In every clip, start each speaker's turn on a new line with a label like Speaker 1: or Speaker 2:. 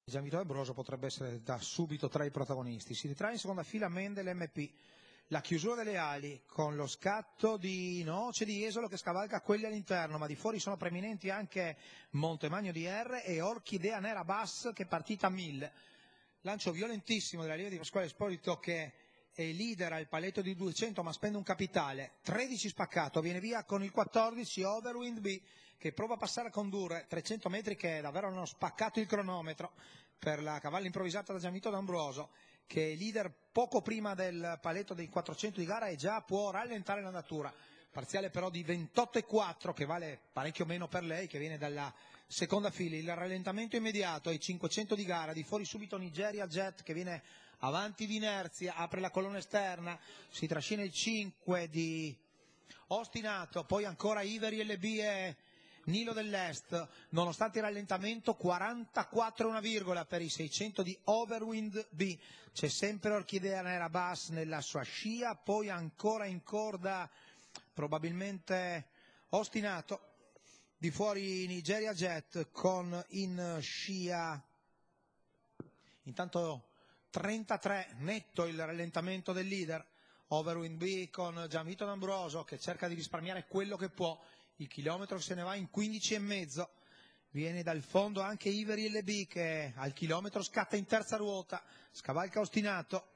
Speaker 1: Gianvito D'Ambrosio potrebbe essere da subito tra i protagonisti. Si ritrae in seconda fila Mendel MP, la chiusura delle ali con lo scatto di Noce di Jesolo che scavalca quelli all'interno, ma di fuori sono preeminenti anche Montemagno di R e Orchidea Nera Bass che è partita a 1000. Lancio violentissimo della linea di Pasquale Esposito che è leader al paletto di 200 ma spende un capitale, 13 spaccato, viene via con il 14 Overwind B che prova a passare a condurre 300 metri che davvero hanno spaccato il cronometro per la cavalla improvvisata da Gianvito D'Ambrosio che è leader poco prima del paletto dei 400 di gara e già può rallentare l'andatura. Parziale però di 28,4 che vale parecchio meno per lei che viene dalla seconda fila. Il rallentamento immediato ai 500 di gara, di fuori subito Nigeria Jet che viene avanti di inerzia, apre la colonna esterna, si trascina il 5 di Ostinato, poi ancora Iveri LB e Nilo dell'Est, nonostante il rallentamento 44 una virgola per i 600 di Overwind B, c'è sempre Orchidea Nera Bass nella sua scia, poi ancora in corda probabilmente Ostinato, di fuori Nigeria Jet con in scia intanto 33 netto il rallentamento del leader. Overwind B con Gianvito D'Ambrosio che cerca di risparmiare quello che può, il chilometro se ne va in 15,5, viene dal fondo anche Iveri LB che al chilometro scatta in terza ruota, scavalca Ostinato,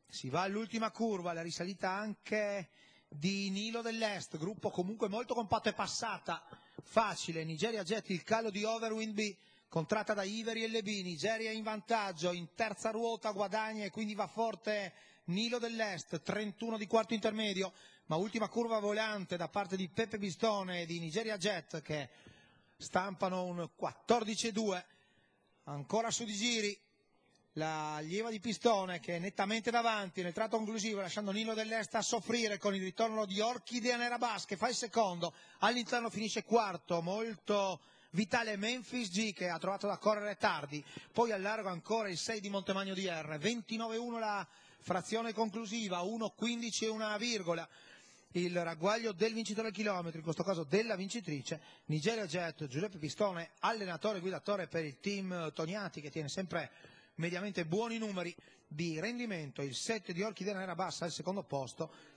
Speaker 1: si va all'ultima curva, la risalita anche di Nilo dell'Est, gruppo comunque molto compatto e passata facile, Nigeria Jet il calo di Overwind B, contratta da Iveri LB, Nigeria in vantaggio, in terza ruota guadagna e quindi va forte Nilo dell'Est, 31 di quarto intermedio, ma ultima curva volante da parte di Peppe Pistone e di Nigeria Jet che stampano un 14,2, ancora su di giri la Lieva di Pistone che è nettamente davanti nel tratto conclusivo lasciando Nilo dell'Est a soffrire con il ritorno di Orchidea Nera Bass che fa il secondo, all'interno finisce quarto, molto vitale Memphis G che ha trovato da correre tardi, poi al largo ancora il 6 di Montemagno di R, 29,1 la frazione conclusiva, 1,15 e una virgola il ragguaglio del vincitore del chilometro, in questo caso della vincitrice, Nigeria Jet, Giuseppe Pistone, allenatore e guidatore per il team Toniati che tiene sempre mediamente buoni numeri di rendimento, il 7 di Orchidea Nera Bass al secondo posto,